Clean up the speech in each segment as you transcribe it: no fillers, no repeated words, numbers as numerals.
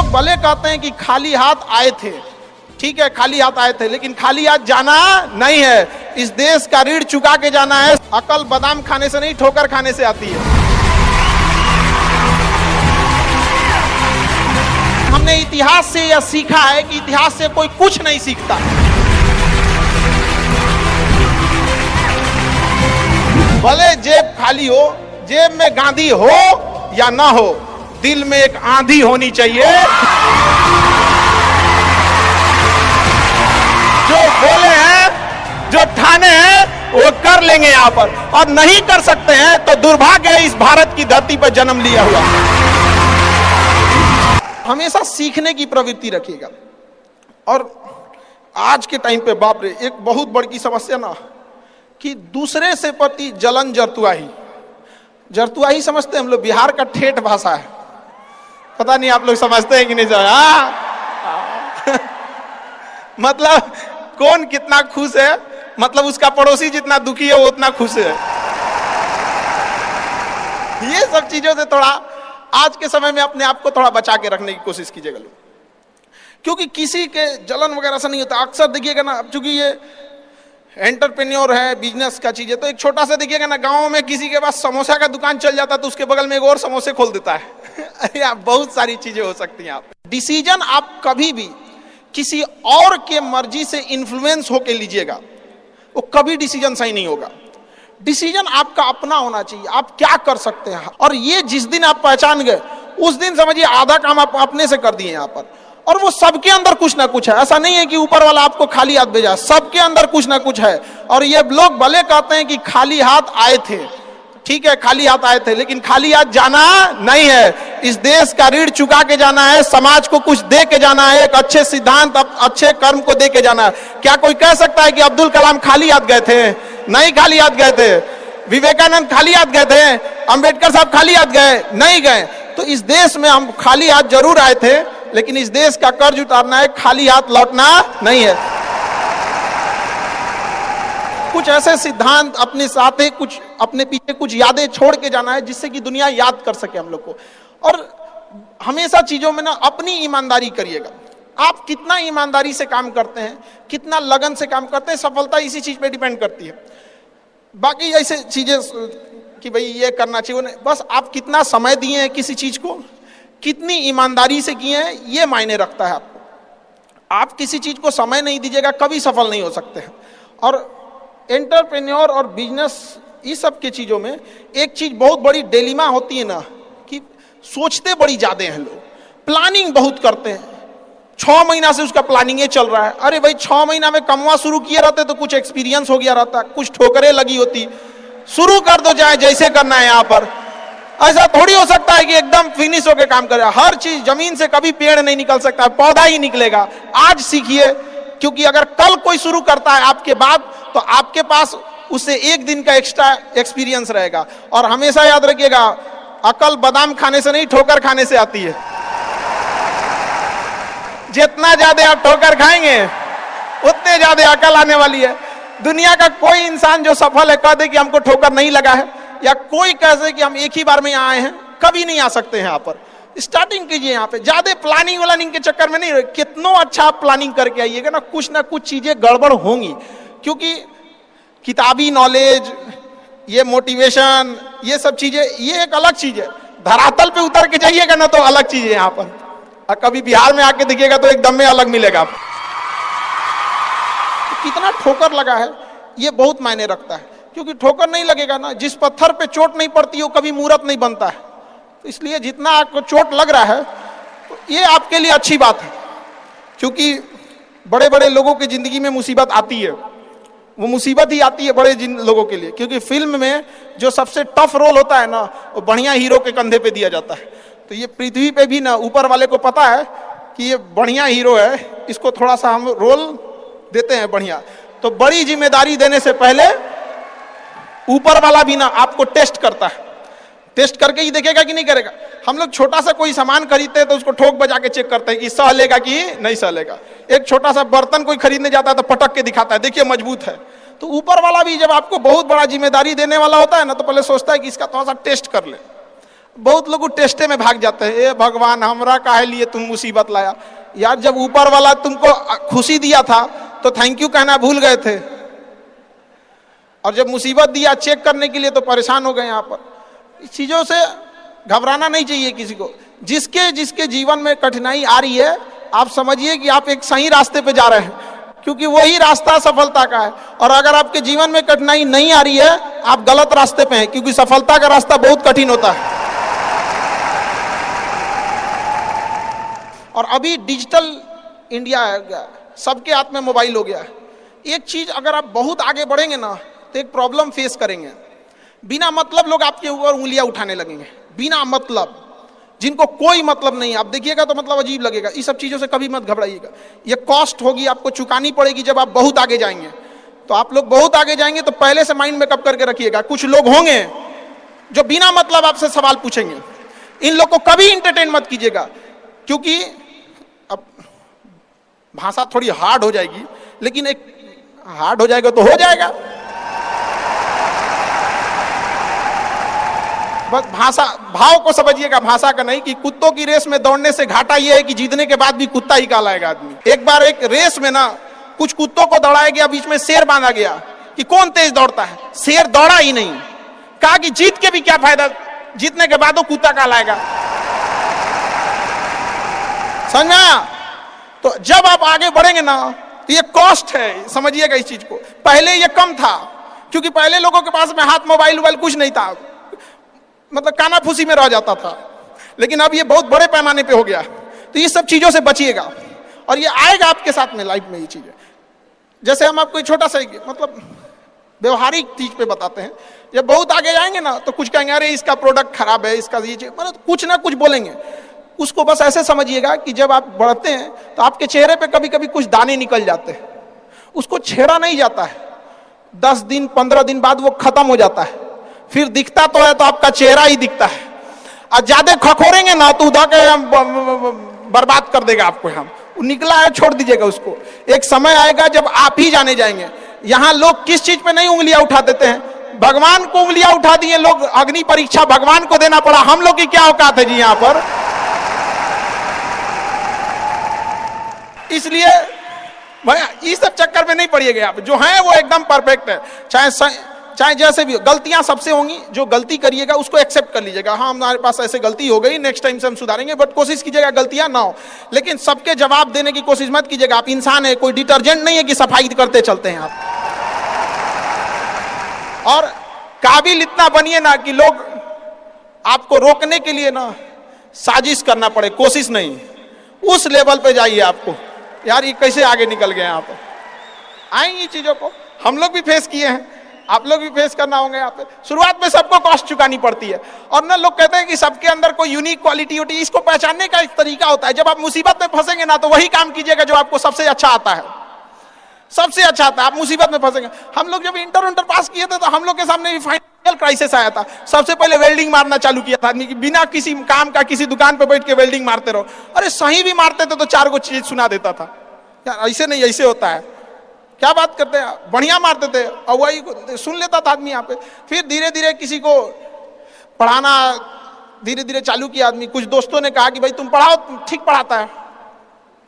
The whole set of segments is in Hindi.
लोग भले कहते हैं कि खाली हाथ आए थे, ठीक है खाली हाथ आए थे, लेकिन खाली हाथ जाना नहीं है। इस देश का ऋण चुका के जाना है। अकल बादाम खाने से नहीं, ठोकर खाने से आती है। हमने इतिहास से यह सीखा है कि इतिहास से कोई कुछ नहीं सीखता। भले जेब खाली हो, जेब में गांधी हो या ना हो, दिल में एक आंधी होनी चाहिए। जो बोले हैं, जो ठाने हैं, वो कर लेंगे यहां पर, और नहीं कर सकते हैं तो दुर्भाग्य है इस भारत की धरती पर जन्म लिया हुआ। हमेशा सीखने की प्रवृत्ति रखिएगा। और आज के टाइम पे बाप रे, एक बहुत बड़ी समस्या ना कि दूसरे से प्रति जलन जरतुआही समझते हैं हम लोग। बिहार का ठेठ भाषा है, पता नहीं आप लोग समझते हैं कि नहीं समझ। मतलब कौन कितना खुश है, मतलब उसका पड़ोसी जितना दुखी है वो उतना खुश है। ये सब चीजों से थोड़ा आज के समय में अपने आप को थोड़ा बचा के रखने की कोशिश कीजिएगा लोग, क्योंकि किसी के जलन वगैरह से नहीं होता। अक्सर देखिएगा ना, चूंकि ये एंटरप्रेन्योर है, बिजनेस का चीज है, तो एक छोटा सा देखिएगा ना, गांव में किसी के पास समोसा का दुकान चल जाता है तो उसके बगल में एक और समोसे खोल देता है। बहुत सारी चीजें हो सकती हैं। आप डिसीजन आप कभी भी किसी और के मर्जी से इन्फ्लुएंस होके लीजिएगा, वो कभी डिसीजन सही नहीं होगा। डिसीजन आपका अपना होना चाहिए, आप क्या कर सकते हैं। और ये जिस दिन आप पहचान गए, उस दिन समझिए आधा काम आप अपने से कर दिए यहाँ पर। और वो सबके अंदर कुछ ना कुछ है, ऐसा नहीं है कि ऊपर वाला आपको खाली हाथ भेजा, सबके अंदर कुछ ना कुछ है। और ये लोग भले कहते हैं कि खाली हाथ आए थे, ठीक है खाली हाथ आए थे, लेकिन खाली हाथ जाना नहीं है। इस देश का ऋण चुका के जाना है, समाज को कुछ दे के जाना है, एक अच्छे सिद्धांत, अच्छे कर्म को दे के जाना है। क्या कोई कह सकता है कि अब्दुल कलाम खाली हाथ गए थे? नहीं खाली हाथ गए थे। विवेकानंद खाली हाथ गए थे? अंबेडकर साहब खाली हाथ गए? नहीं गए। तो इस देश में हम खाली हाथ जरूर आए थे, लेकिन इस देश का कर्ज उतारना है, खाली हाथ लौटना नहीं है। कुछ ऐसे सिद्धांत अपने साथ, कुछ अपने पीछे कुछ यादें छोड़ के जाना है, जिससे कि दुनिया याद कर सके हम लोग को। और हमेशा चीजों में ना अपनी ईमानदारी करिएगा। आप कितना ईमानदारी से काम करते हैं, कितना लगन से काम करते हैं, सफलता इसी चीज पे डिपेंड करती है। बाकी ऐसे चीजें कि भाई ये करना चाहिए, बस आप कितना समय दिए हैं किसी चीज को, कितनी ईमानदारी से किए हैं, ये मायने रखता है आपको। आप किसी चीज को समय नहीं दीजिएगा, कभी सफल नहीं हो सकते हैं। और एंटरप्रेन्योर और बिजनेस, इस सब के चीजों में एक चीज बहुत बड़ी डिलेमा होती है ना, कि सोचते बड़ी ज्यादा हैं लोग, प्लानिंग बहुत करते हैं। 6 महीना से उसका प्लानिंग चल रहा है। अरे भाई 6 महीना में कमवा शुरू किए रहते तो कुछ एक्सपीरियंस हो गया रहता, कुछ ठोकरें लगी होती, शुरू कर दो चाहे जैसे करना है। यहाँ पर ऐसा थोड़ी हो सकता है कि एकदम फिनिश होकर काम करे। हर चीज, जमीन से कभी पेड़ नहीं निकल सकता, पौधा ही निकलेगा। आज सीखिए, क्योंकि अगर कल कोई शुरू करता है आपके बाद, तो आपके पास उससे 1 दिन का एक्स्ट्रा एक्सपीरियंस रहेगा। और हमेशा याद रखिएगा, अकल बादाम खाने से नहीं, ठोकर खाने से आती है। जितना ज्यादा आप ठोकर खाएंगे, उतने ज्यादा अकल आने वाली है। दुनिया का कोई इंसान जो सफल है कह दे कि हमको ठोकर नहीं लगा है, या कोई कह दे कि हम एक ही बार में यहाँ आए हैं, कभी नहीं आ सकते हैं। यहाँ पर स्टार्टिंग कीजिए, यहाँ पे ज्यादा प्लानिंग व्लानिंग के चक्कर में नहीं। कितना अच्छा आप प्लानिंग करके आइएगा ना, कुछ चीजें गड़बड़ होंगी, क्योंकि किताबी नॉलेज, ये मोटिवेशन, ये सब चीजें, ये एक अलग चीज है। धरातल पे उतर के जाइएगा ना तो अलग चीज है। यहाँ पर और कभी बिहार में आके देखिएगा तो एकदम में अलग मिलेगा। कितना ठोकर लगा है ये बहुत मायने रखता है, क्योंकि ठोकर नहीं लगेगा ना, जिस पत्थर पे चोट नहीं पड़ती वो कभी मूर्त नहीं बनता है। तो इसलिए जितना आपको चोट लग रहा है, तो ये आपके लिए अच्छी बात है, क्योंकि बड़े बड़े लोगों की जिंदगी में मुसीबत आती है। वो मुसीबत ही आती है बड़े लोगों के लिए, क्योंकि फिल्म में जो सबसे टफ रोल होता है ना, वो बढ़िया हीरो के कंधे पे दिया जाता है। तो ये पृथ्वी पे भी ना ऊपर वाले को पता है कि ये बढ़िया हीरो है, इसको थोड़ा सा हम रोल देते हैं बढ़िया। तो बड़ी जिम्मेदारी देने से पहले ऊपर वाला भी ना आपको टेस्ट करता है, टेस्ट करके ही देखेगा कि नहीं करेगा। हम लोग छोटा सा कोई सामान खरीदते हैं तो उसको ठोक बजा के चेक करते हैं कि सह लेगा कि नहीं सह लेगा। एक छोटा सा बर्तन कोई खरीदने जाता है तो पटक के दिखाता है, देखिए मजबूत है। तो ऊपर वाला भी जब आपको बहुत बड़ा जिम्मेदारी देने वाला होता है ना, तो पहले सोचता है कि इसका थोड़ा सा टेस्ट कर ले। बहुत लोग टेस्टे में भाग जाते हैं, ए भगवान हमरा काहे लिए तुम मुसीबत लाया। यार जब ऊपर वाला तुमको खुशी दिया था तो थैंक यू कहना भूल गए थे, और जब मुसीबत दिया चेक करने के लिए तो परेशान हो गए। यहाँ पर इस चीजों से घबराना नहीं चाहिए किसी को। जिसके जिसके जीवन में कठिनाई आ रही है, आप समझिए कि आप एक सही रास्ते पे जा रहे हैं, क्योंकि वही रास्ता सफलता का है। और अगर आपके जीवन में कठिनाई नहीं आ रही है, आप गलत रास्ते पे हैं, क्योंकि सफलता का रास्ता बहुत कठिन होता है। और अभी डिजिटल इंडिया है, सबके हाथ में मोबाइल हो गया है। एक चीज, अगर आप बहुत आगे बढ़ेंगे ना तो एक प्रॉब्लम फेस करेंगे। बिना मतलब लोग आपके ऊपर उंगलियां उठाने लगेंगे, बिना मतलब, जिनको कोई मतलब नहीं। आप देखिएगा तो मतलब अजीब लगेगा। इस सब चीजों से कभी मत घबराइएगा। ये कॉस्ट होगी, आपको चुकानी पड़ेगी जब आप बहुत आगे जाएंगे। तो आप लोग बहुत आगे जाएंगे तो पहले से माइंड मेकअप करके रखिएगा। कुछ लोग होंगे जो बिना मतलब आपसे सवाल पूछेंगे, इन लोग को कभी इंटरटेन मत कीजिएगा, क्योंकि अब भाषा थोड़ी हार्ड हो जाएगी, लेकिन एक हार्ड हो जाएगा तो हो जाएगा। बस भाषा, भाव को समझिएगा, भाषा का नहीं। कि कुत्तों की रेस में दौड़ने से घाटा यह है कि जीतने के बाद भी कुत्ता ही कहलाएगा आदमी। एक बार एक रेस में ना कुछ कुत्तों को दौड़ाया गया, बीच में शेर बांधा गया कि कौन तेज दौड़ता है। शेर दौड़ा ही नहीं, कहा कि जीत के भी क्या फायदा, जीतने के बाद वो कुत्ता कहलाएगा। समझा? तो जब आप आगे बढ़ेंगे ना तो ये कॉस्ट है, समझिएगा इस चीज को। पहले ये कम था, क्योंकि पहले लोगों के पास में हाथ मोबाइल वोबाइल कुछ नहीं था, मतलब कानाफूसी में रह जाता था। लेकिन अब ये बहुत बड़े पैमाने पे हो गया। तो ये सब चीजों से बचिएगा, और ये आएगा आपके साथ में लाइफ में ये चीजें। जैसे हम आपको छोटा सा मतलब व्यवहारिक चीज पे बताते हैं। जब बहुत आगे जाएंगे ना तो कुछ कहेंगे अरे इसका प्रोडक्ट खराब है, इसका ये चीज, मतलब कुछ ना कुछ बोलेंगे। उसको बस ऐसे समझिएगा कि जब आप बढ़ते हैं तो आपके चेहरे पे कभी कभी कुछ दाने निकल जाते हैं, उसको छेड़ा नहीं जाता है। 10 दिन 15 दिन बाद वो खत्म हो जाता है, फिर दिखता तो है तो आपका चेहरा ही दिखता है। और ज्यादा खखोरेंगे ना तो उधर के बर्बाद कर देगा आपको। हम निकला है छोड़ दीजिएगा उसको। एक समय आएगा जब आप ही जाने जाएंगे। यहाँ लोग किस चीज पे नहीं उंगलियां उठा देते हैं, भगवान को उंगलियां उठा दिए लोग। अग्नि परीक्षा भगवान को देना पड़ा, हम लोग की क्या औकात है जी यहाँ पर। इसलिए भैया इस सब चक्कर में नहीं पड़िएगा। आप जो है वो एकदम परफेक्ट है, चाहे जैसे भी। गलतियां सबसे होंगी, जो गलती करिएगा उसको एक्सेप्ट कर लीजिएगा। हाँ हमारे पास ऐसे गलती हो गई, नेक्स्ट टाइम से हम सुधारेंगे, बट कोशिश कीजिएगा गलतियां ना हो। लेकिन सबके जवाब देने की कोशिश मत कीजिएगा। आप इंसान है, कोई डिटर्जेंट नहीं है कि सफाई करते चलते हैं आप। और काबिल इतना बनिए ना कि लोग आपको रोकने के लिए ना साजिश करना पड़े, कोशिश नहीं। उस लेवल पे जाइए। आपको यार ये कैसे आगे निकल गए यहाँ पर। आएंगी चीजों को हम लोग भी फेस किए हैं, आप लोग भी फेस करना होंगे। यहाँ पे शुरुआत में सबको कॉस्ट चुकानी पड़ती है। और ना लोग कहते हैं कि सबके अंदर कोई यूनिक क्वालिटी होती है, इसको पहचानने का एक तरीका होता है। जब आप मुसीबत में फंसेंगे ना तो वही काम कीजिएगा जो आपको सबसे अच्छा आता है, सबसे अच्छा आता है। आप मुसीबत में फंसेंगे। हम लोग जब इंटर पास किए थे तो हम लोग के सामने भी फाइनल क्राइसिस आया था। सबसे पहले वेल्डिंग मारना चालू किया था आदमी की, बिना किसी काम का किसी दुकान पे बैठ के वेल्डिंग मारते रहो। अरे सही भी मारते थे तो 4 को चीज सुना देता था, यार ऐसे नहीं ऐसे होता है, क्या बात करते हैं। बढ़िया मारते थे और वही सुन लेता था आदमी यहाँ पे। फिर धीरे धीरे किसी को पढ़ाना धीरे धीरे चालू किया आदमी। कुछ दोस्तों ने कहा कि भाई तुम पढ़ाओ, ठीक पढ़ाता है,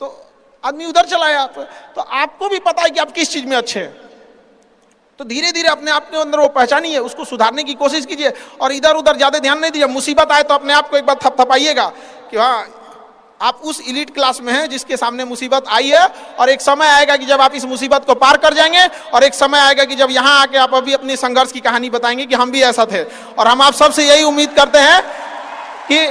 तो आदमी उधर चला गया। तो आपको भी पता है कि आप किस चीज में अच्छे हैं, तो धीरे धीरे अपने आप के अंदर वो पहचानिए, उसको सुधारने की कोशिश कीजिए। और इधर उधर ज्यादा ध्यान नहीं दीजिए। मुसीबत आए तो अपने आप को एक बार थपथपाइएगा कि हाँ आप उस इलीट क्लास में हैं जिसके सामने मुसीबत आई है। और एक समय आएगा कि जब आप इस मुसीबत को पार कर जाएंगे, और एक समय आएगा कि जब यहाँ आके आप अभी अपनी संघर्ष की कहानी बताएंगे कि हम भी ऐसा थे। और हम आप सबसे यही उम्मीद करते हैं कि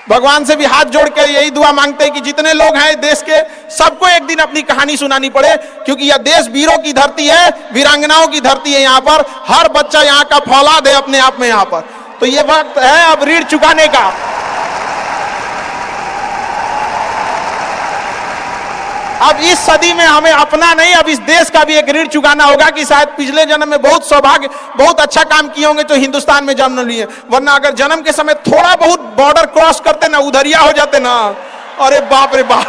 भगवान से भी हाथ जोड़ के यही दुआ मांगते हैं कि जितने लोग हैं देश के, सबको एक दिन अपनी कहानी सुनानी पड़े, क्योंकि यह देश वीरों की धरती है, वीरांगनाओं की धरती है। यहाँ पर हर बच्चा यहाँ का फौलाद है अपने आप में यहाँ पर। तो ये वक्त है अब ऋण चुकाने का। अब इस सदी में हमें अपना नहीं, अब इस देश का भी एक ऋण चुकाना होगा कि शायद पिछले जन्म में बहुत सौभाग्य, बहुत अच्छा काम किए होंगे तो हिंदुस्तान में जन्म लिए, वरना अगर जन्म के समय थोड़ा बहुत बॉर्डर क्रॉस करते ना, उधरिया हो जाते ना, अरे बाप रे बाप।